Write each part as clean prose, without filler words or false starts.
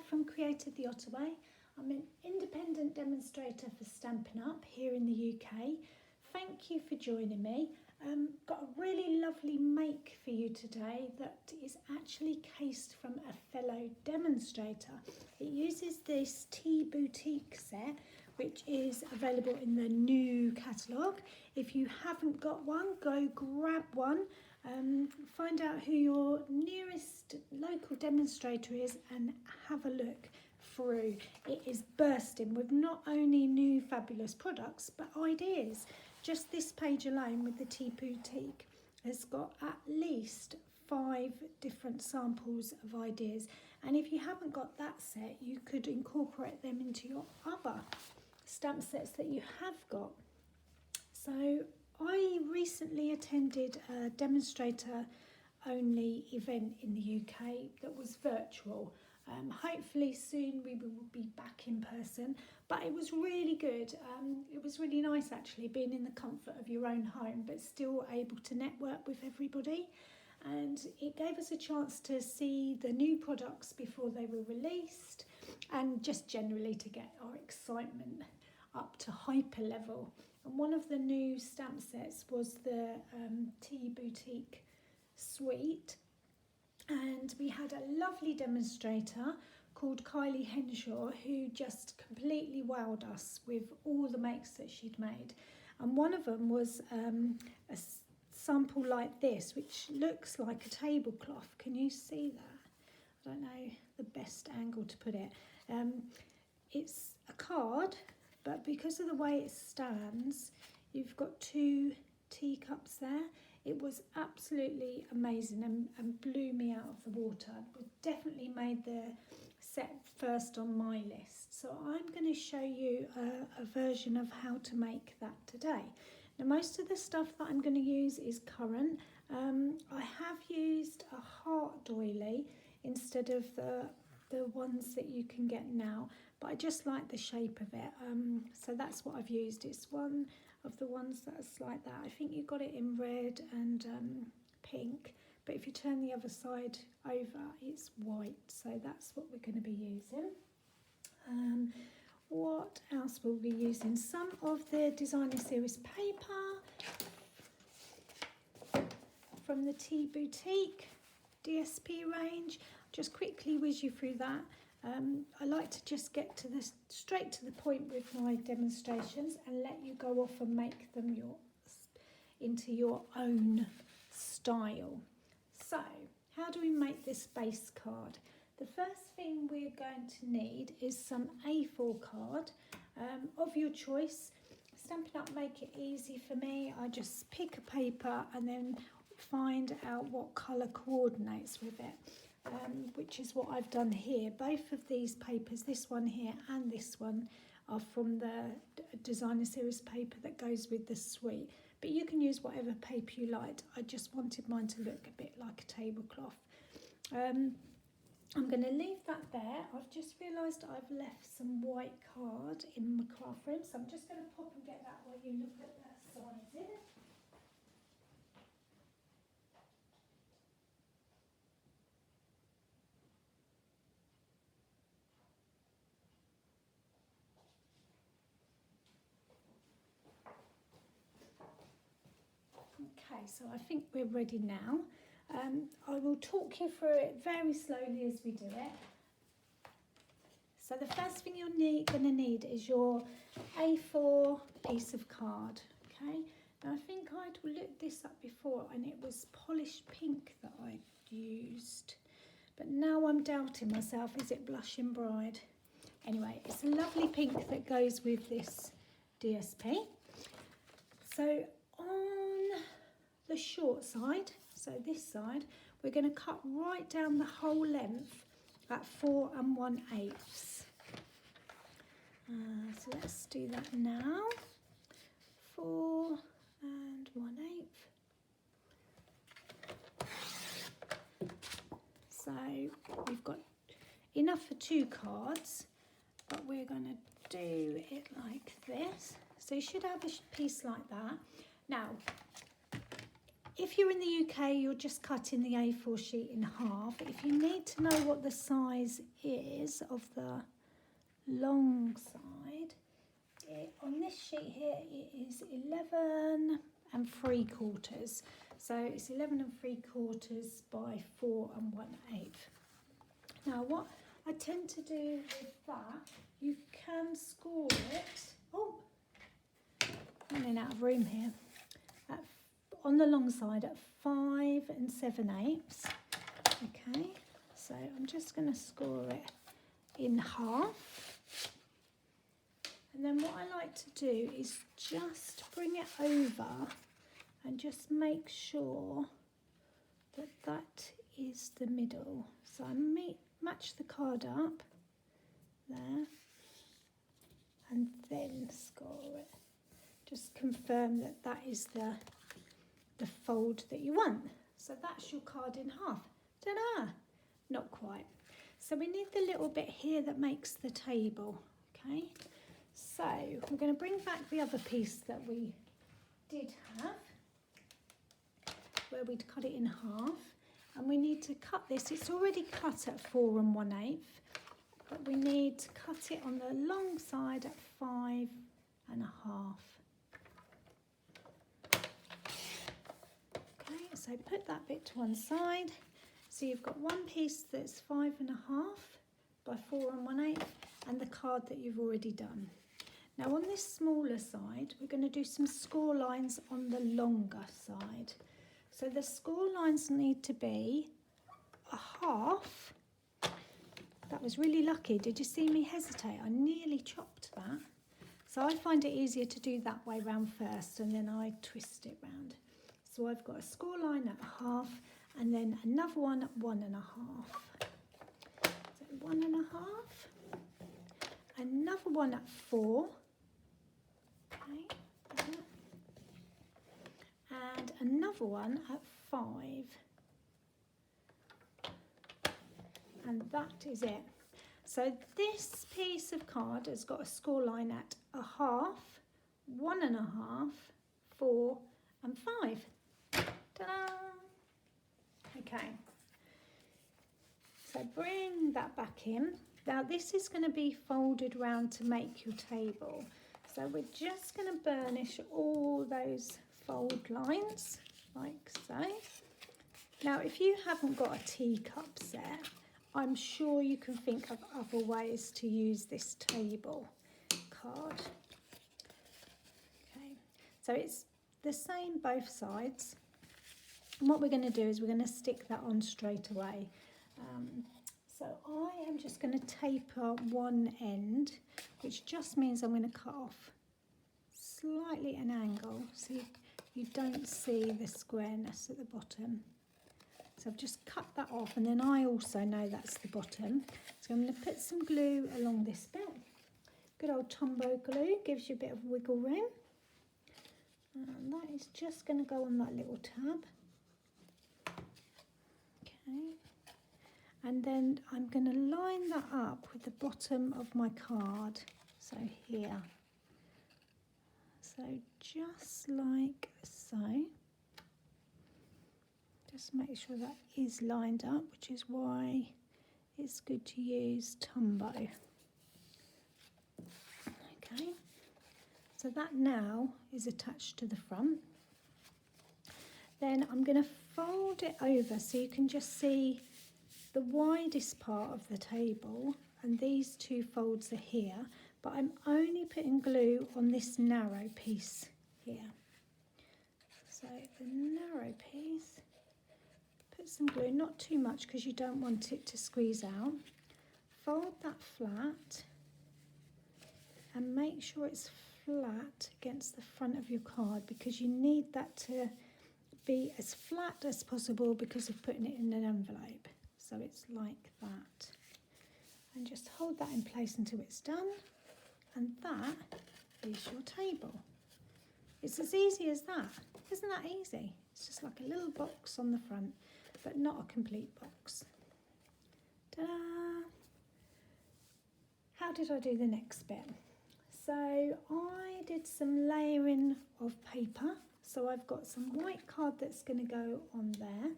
from Creative the Ottaway. I'm an independent demonstrator for Stampin' Up here in the UK. Thank you for joining me. Got a really lovely make for you today that is actually cased from a fellow demonstrator. It uses this tea boutique set, which is available in the new catalogue. If you haven't got one, go grab one. Find out who your nearest local demonstrator is and have a look through. It is bursting with not only new fabulous products but ideas. Just this page alone with the tea boutique has got at least 5 different samples of ideas, and if you haven't got that set, you could incorporate them into your other stamp sets that you have got. So I recently attended a demonstrator only event in the UK that was virtual. Hopefully soon we will be back in person, but it was really good. It was really nice actually, being in the comfort of your own home but still able to network with everybody, and it gave us a chance to see the new products before they were released and just generally to get our excitement up to hyper level. And one of the new stamp sets was the Tea Boutique Suite, and we had a lovely demonstrator called Kylie Henshaw who just completely wowed us with all the makes that she'd made. And one of them was a sample like this, which looks like a tablecloth. Can you see that? I don't know the best angle to put it. It's a card, but because of the way it stands, you've got 2 teacups there. It was absolutely amazing and blew me out of the water. It definitely made the set first on my list. So I'm going to show you a version of how to make that today. Now most of the stuff that I'm going to use is current. I have used a heart doily instead of the ones that you can get now, but I just like the shape of it. So that's what I've used. It's one of the ones that's like that. I think you got it in red and pink, but if you turn the other side over, it's white. So that's what we're going to be using. What else will we be using? Some of the designer series paper from the Tea Boutique DSP range. Just quickly whiz you through that. I like to just get straight to the point with my demonstrations and let you go off and make them into your own style. So, how do we make this base card? The first thing we're going to need is some A4 card of your choice. Stampin' Up make it easy for me. I just pick a paper and then find out what colour coordinates with it. Which is what I've done here. Both of these papers, this one here and this one, are from the designer series paper that goes with the suite, but you can use whatever paper you liked. I just wanted mine to look a bit like a tablecloth. I'm going to leave that there. I've just realised I've left some white card in my craft room, so I'm just going to pop and get that while you look at that sizing. Okay, so I think we're ready now. I will talk you through it very slowly as we do it. So the first thing you're going to need is your A4 piece of card. Okay, now I think I'd looked this up before and it was polished pink that I used, but now I'm doubting myself. Is it Blushing Bride? Anyway, it's a lovely pink that goes with this DSP. So on the short side, so this side, we're going to cut right down the whole length at 4 1/8. So let's do that now. 4 1/8. So we've got enough for 2 cards, but we're going to do it like this. So you should have a piece like that. Now, if you're in the UK, you're just cutting the A4 sheet in half. If you need to know what the size is of the long side, on this sheet here it is 11 3/4. So it's 11 3/4 by 4 1/8. Now what I tend to do with that, you can score it. Oh, I'm running out of room here. On the long side at 5 7/8. Okay, so I'm just going to score it in half. And then what I like to do is just bring it over and just make sure that that is the middle. So I match the card up there and then score it. Just confirm that that is the fold that you want. So that's your card in half. Ta-da! Not quite. So we need the little bit here that makes the table. Okay, so we're going to bring back the other piece that we did have, where we'd cut it in half, and we need to cut this. It's already cut at 4 1/8, but we need to cut it on the long side at 5 1/2. So put that bit to one side. So you've got one piece that's 5 1/2 by 4 1/8 and the card that you've already done. Now on this smaller side, we're going to do some score lines on the longer side. So the score lines need to be 1/2. That was really lucky. Did you see me hesitate? I nearly chopped that. So I find it easier to do that way round first and then I twist it round. So I've got a score line at 1/2 and then another one at 1 1/2. So 1 1/2, another one at 4, okay, and another one at 5. And that is it. So this piece of card has got a score line at 1/2, 1 1/2, 4 and 5. Ta-da! Okay, so bring that back in. Now this is going to be folded round to make your table. So we're just going to burnish all those fold lines like so. Now if you haven't got a teacup set, I'm sure you can think of other ways to use this table card. Okay, so it's the same both sides. And what we're going to do is we're going to stick that on straight away. So I am just going to taper one end, which just means I'm going to cut off slightly an angle so you don't see the squareness at the bottom. So I've just cut that off, and then I also know that's the bottom. So I'm going to put some glue along this bit. Good old Tombow glue, gives you a bit of wiggle room. And that is just going to go on that little tab. Okay, and then I'm going to line that up with the bottom of my card, so here. So just like so. Just make sure that is lined up, which is why it's good to use Tombow. Okay, so that now is attached to the front. Then I'm going to fold it over so you can just see the widest part of the table, and these two folds are here, but I'm only putting glue on this narrow piece here. So the narrow piece, put some glue, not too much because you don't want it to squeeze out. Fold that flat and make sure it's flat against the front of your card, because you need that to be as flat as possible because of putting it in an envelope. So it's like that. And just hold that in place until it's done. And that is your table. It's as easy as that. Isn't that easy? It's just like a little box on the front, but not a complete box. Ta-da! How did I do the next bit? So I did some layering of paper. So I've got some white card that's going to go on there,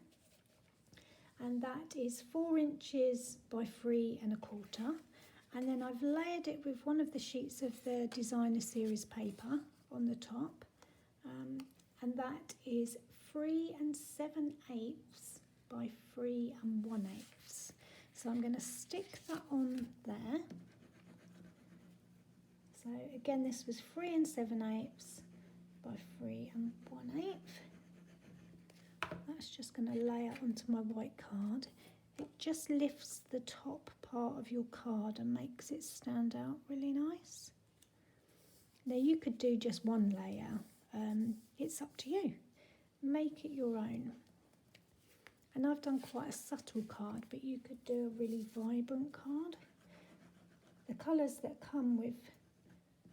and that is 4 inches by 3¼ and then I've layered it with one of the sheets of the designer series paper on the top, and that is 3 7/8 by 3 1/8. So I'm going to stick that on there. So again, this was 3 7/8 by 3 1/8. That's just going to layer onto my white card. It just lifts the top part of your card and makes it stand out really nice. Now you could do just one layer. It's up to you. Make it your own. And I've done quite a subtle card, but you could do a really vibrant card. The colours that come with,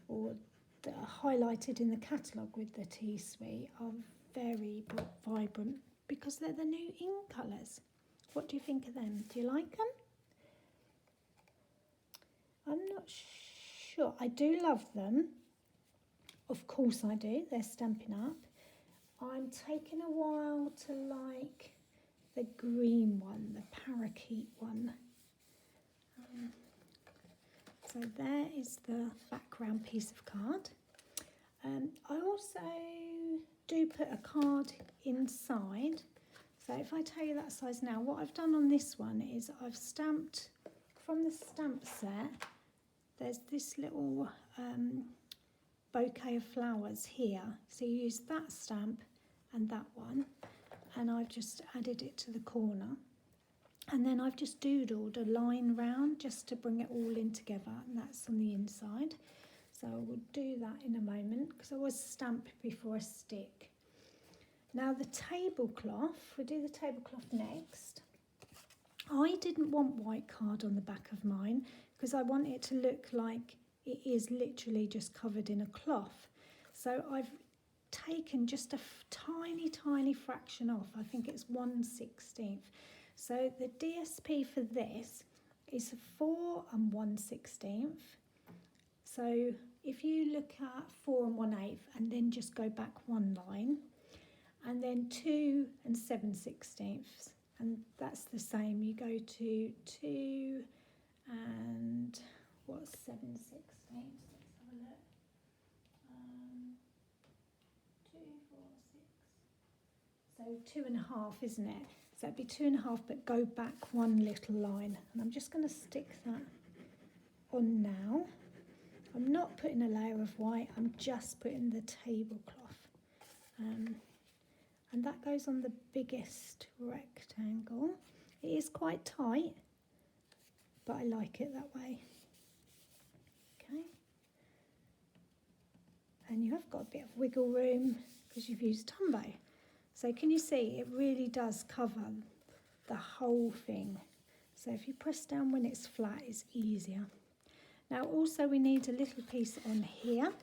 or that are highlighted in the catalogue with the Tea Suite, are very vibrant because they're the new in colours. What do you think of them? Do you like them? I'm not sure. I do love them. Of course I do. They're Stampin' Up. I'm taking a while to like the green one, the parakeet one. So there is the background piece of card. I also do put a card inside. So if I tell you that size now, what I've done on this one is I've stamped from the stamp set. There's this little bouquet of flowers here. So you use that stamp and that one, and I've just added it to the corner. And then I've just doodled a line round just to bring it all in together, and that's on the inside. So I will do that in a moment because I always stamp before I stick. Now the tablecloth, we'll do the tablecloth next. I didn't want white card on the back of mine because I want it to look like it is literally just covered in a cloth. So I've taken just a tiny fraction off. I think it's 1/16. So the DSP for this is 4 1/16. So if you look at 4 1/8 and then just go back one line, and then 2 7/16, and that's the same. You go to 2 and what's 7/16? Let's have a look. 2, 4, 6. So 2.5, isn't it? So it'd be 2.5, but go back one little line. And I'm just going to stick that on now. I'm not putting a layer of white. I'm just putting the tablecloth. And that goes on the biggest rectangle. It is quite tight, but I like it that way. Okay. And you have got a bit of wiggle room because you've used Tombow. So can you see it really does cover the whole thing. So if you press down when it's flat, it's easier. Now also we need a little piece on here.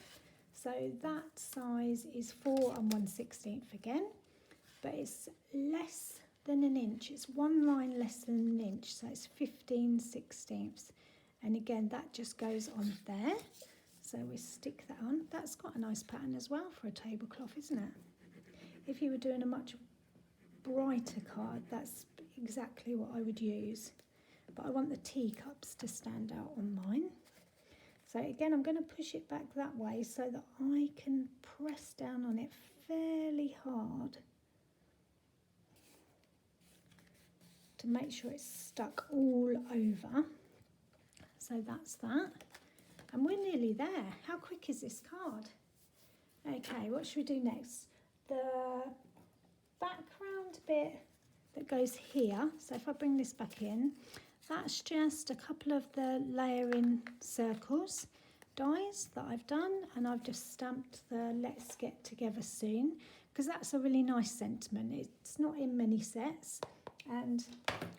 So that size is 4 1/16 again, but it's less than an inch. It's one line less than an inch, so it's 15/16. And again, that just goes on there. So we stick that on. That's got a nice pattern as well for a tablecloth, isn't it? If you were doing a much brighter card, that's exactly what I would use. But I want the teacups to stand out on mine. So again, I'm going to push it back that way so that I can press down on it fairly hard to make sure it's stuck all over. So that's that. And we're nearly there. How quick is this card? Okay, what should we do next? The background bit that goes here, so if I bring this back in, that's just a couple of the layering circles dies that I've done, and I've just stamped the Let's Get Together Soon because that's a really nice sentiment. It's not in many sets and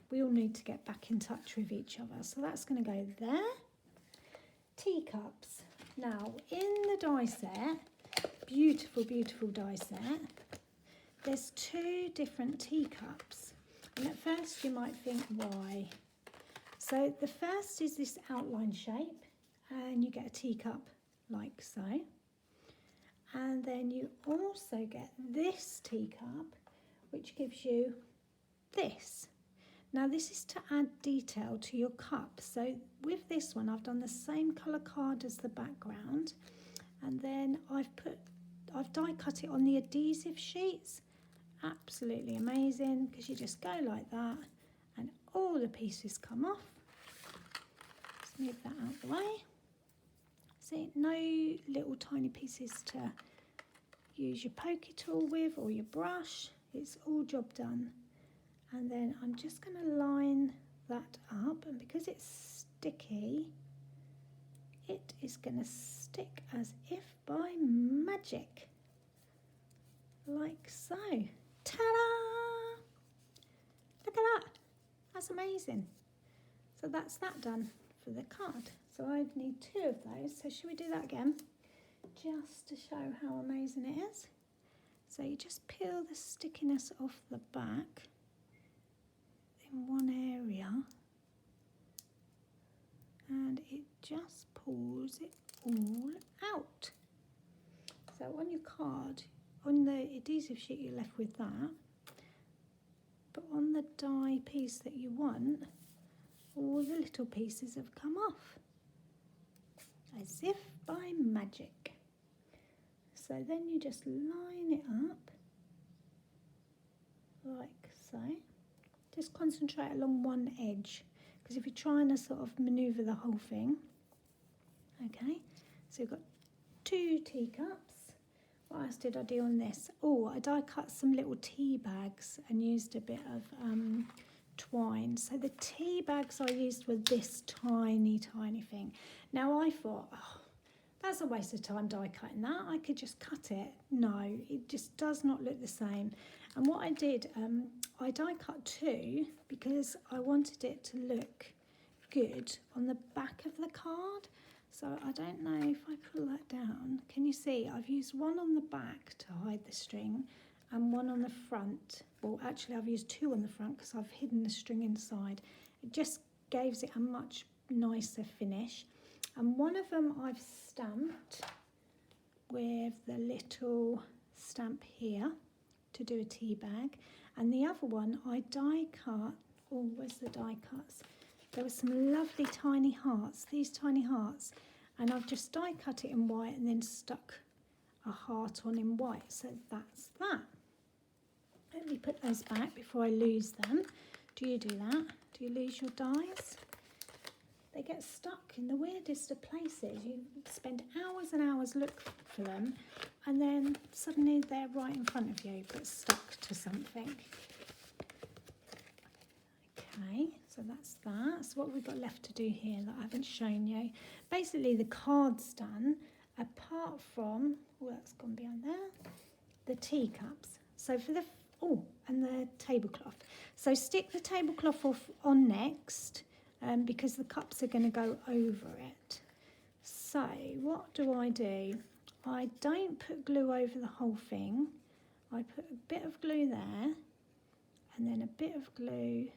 we all need to get back in touch with each other. So that's going to go there. Teacups. Now in the die set, beautiful die set, there's 2 different teacups, and at first you might think why. So the first is this outline shape, and you get a teacup like so, And then you also get this teacup, which gives you this. Now this is to add detail to your cup. So with this one, I've done the same colour card as the background, and then I've die cut it on the adhesive sheets. Absolutely amazing, because you just go like that and all the pieces come off. Let's move that out of the way. See, no little tiny pieces to use your pokey tool with or your brush. It's all job done. And then I'm just going to line that up, and because it's sticky, it is going to stick as if by magic, like so. Ta-da! Look at that, that's amazing. So that's that done for the card. So I need 2 of those, so should we do that again, just to show how amazing it is? So you just peel the stickiness off the back in one area, and it just pulls it all out. So on your card, on the adhesive sheet, you're left with that, but on the die piece that you want, all the little pieces have come off as if by magic. So then you just line it up like so. Just concentrate along one edge, because if you're trying to sort of manoeuvre the whole thing. Okay, so you've got 2 teacups. What else did I do on this? Oh, I die cut some little tea bags and used a bit of twine. So the tea bags I used were this tiny thing. Now I thought, oh, that's a waste of time die cutting that. I could just cut it. No, it just does not look the same. And what I did, I die cut 2 because I wanted it to look good on the back of the card. So I don't know if I pull that down. Can you see? I've used one on the back to hide the string and one on the front. Well, actually I've used 2 on the front because I've hidden the string inside. It just gives it a much nicer finish. And one of them I've stamped with the little stamp here to do a tea bag, and the other one I die cut. Oh, where's the die cuts? There were some lovely tiny hearts, these tiny hearts, and I've just die cut it in white and then stuck a heart on in white. So that's that. Let me put those back before I lose them. Do you do that? Do you lose your dies? They get stuck in the weirdest of places. You spend hours and hours looking for them, and then suddenly they're right in front of you, but stuck to something. Okay, so that's that. So what we've got left to do here that I haven't shown you. Basically the card's done, apart from, oh, that's gone behind there, the teacups. So for the, oh, and the tablecloth. So stick the tablecloth off on next, because the cups are going to go over it. So what do? I don't put glue over the whole thing. I put a bit of glue there and then a bit of glue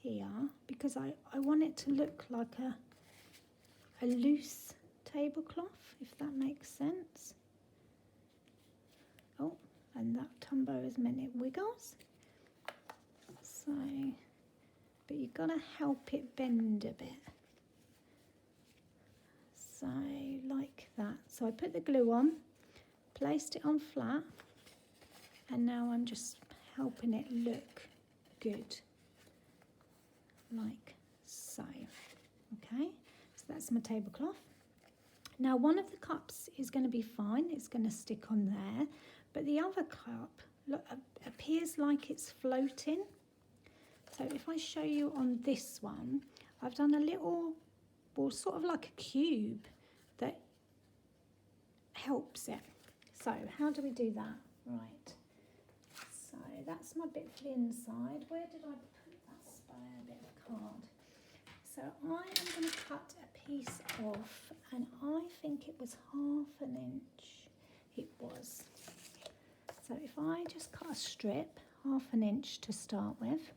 here, because I want it to look like a loose tablecloth, if that makes sense. Oh, and that tumbo has meant it wiggles. So, but you've got to help it bend a bit. So, like that. So I put the glue on, placed it on flat, and now I'm just helping it look good. Like so. Okay, so that's my tablecloth. Now one of the cups is going to be fine, it's going to stick on there, but the other cup, look, appears like it's floating. So if I show you on this one, I've done a little, well, sort of like a cube that helps it. So how do we do that? Right, so that's my bit for the inside. Where did I put that spare bit of card? So I am going to cut a piece off, and I think it was 1/2 inch. It was. So if I just cut a strip, 1/2 inch to start with.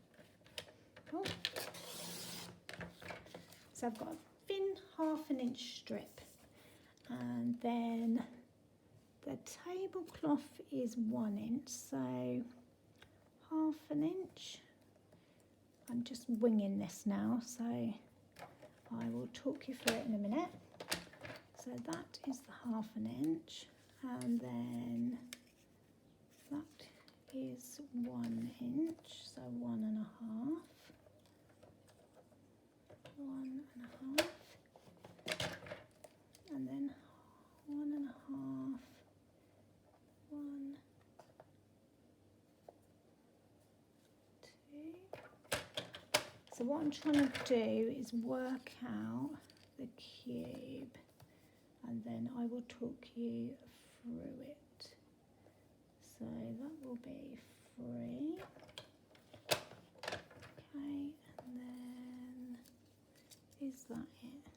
Oh. So I've got a thin 1/2 inch strip, and then the tablecloth is 1 inch, so 1/2 inch. I'm just winging this now, so I will talk you through it in a minute. So that is the 1/2 inch, and then that is 1 inch, so 1.5. 1.5, and then 1.5, 1, 2. So what I'm trying to do is work out the cube, and then I will talk you through it. So that will be 3. Okay, and then is that it?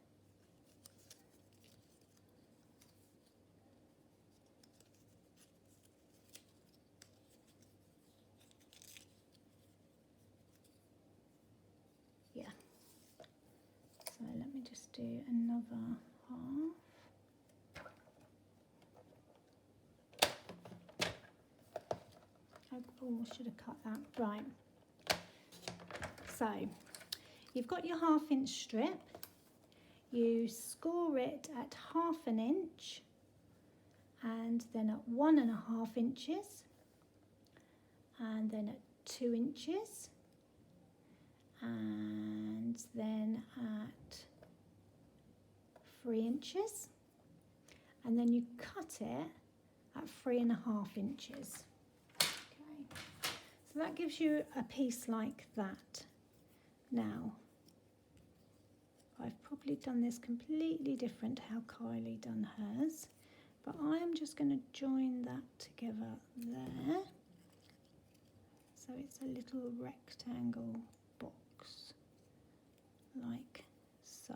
Yeah. So let me just do another 1/2. Oh, I should have cut that. Right. So you've got your 1/2 inch strip. You score it at 1/2 inch, and then at 1.5 inches, and then at 2 inches, and then at 3 inches, and then you cut it at 3.5 inches. Okay, so that gives you a piece like that. Now, I've probably done this completely different to how Kylie done hers, but I am just going to join that together there. So it's a little rectangle box, like so.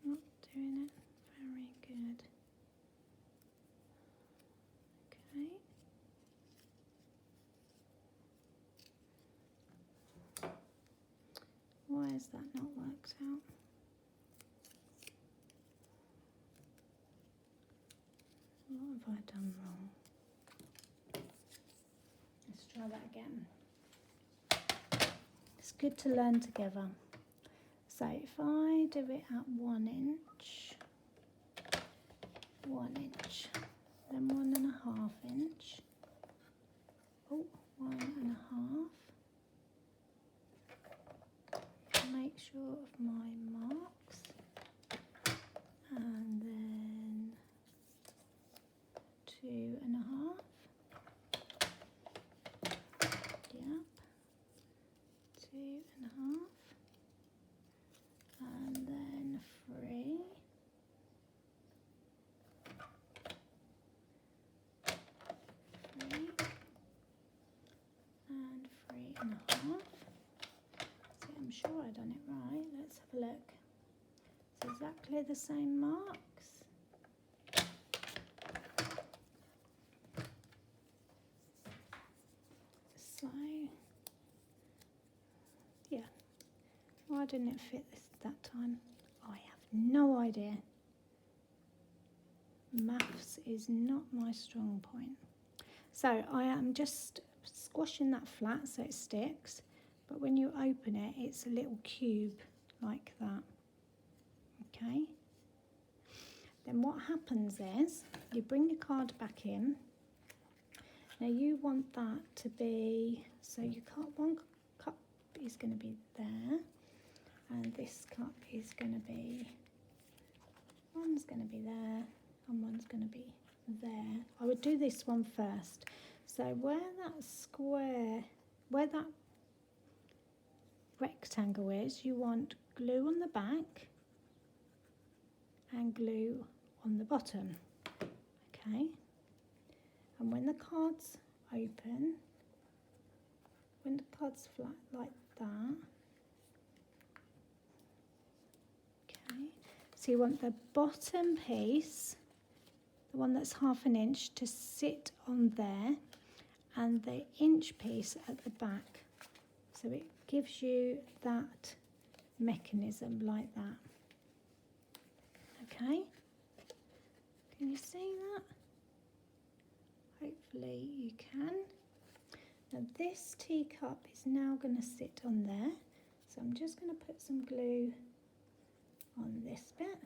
Not doing it very good. Okay. Why has that not worked out? What have I done wrong? Let's try that again. It's good to learn together. So if I do it at 1 inch, 1 inch, then 1.5 inch, oh, 1.5. Make sure of my marks, and then 2.5. Yep, 2.5, and then 3. 3 and 3.5. I'm sure I done it right. Let's have a look. It's exactly the same marks. So, yeah. Why didn't it fit this that time? I have no idea. Maths is not my strong point. So I am just squashing that flat so it sticks. But when you open it, it's a little cube like that. Okay. Then what happens is you bring your card back in. Now you want that to be, so you cut, one cup is going to be there, and this cup is going to be, one's going to be there, and one's going to be there. I would do this one first. So where that square, where that rectangle is, you want glue on the back and glue on the bottom. Okay, and when the card's open, when the card's flat like that, okay, so you want the bottom piece, the one that's 1/2 inch, to sit on there, and the inch piece at the back, so it gives you that mechanism like that. okay. Can you see that? Hopefully you can. Now this teacup is now going to sit on there, so I'm just going to put some glue on this bit,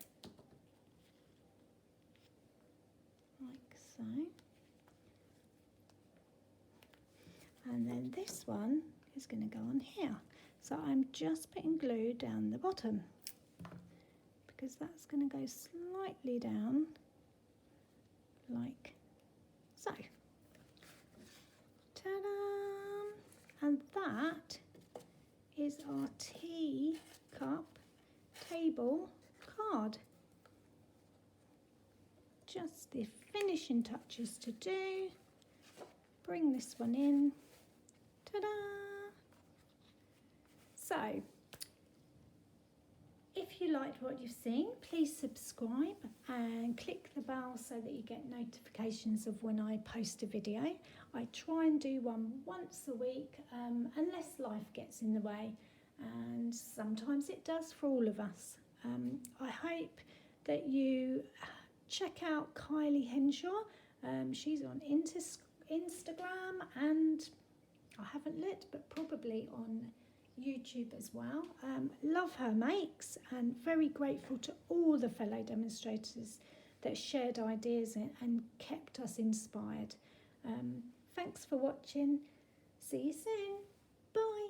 like so. And then this one is going to go on here. So I'm just putting glue down the bottom because that's going to go slightly down like so. Ta-da! And that is our teacup table card. Just the finishing touches to do. Bring this one in. Ta-da! So, if you liked what you've seen, please subscribe and click the bell so that you get notifications of when I post a video. I try and do one once a week, unless life gets in the way, and sometimes it does for all of us. I hope that you check out Kylie Henshaw. She's on Instagram, and I haven't looked, but probably on YouTube as well. Love her makes, and very grateful to all the fellow demonstrators that shared ideas and kept us inspired. Thanks for watching. See you soon. Bye.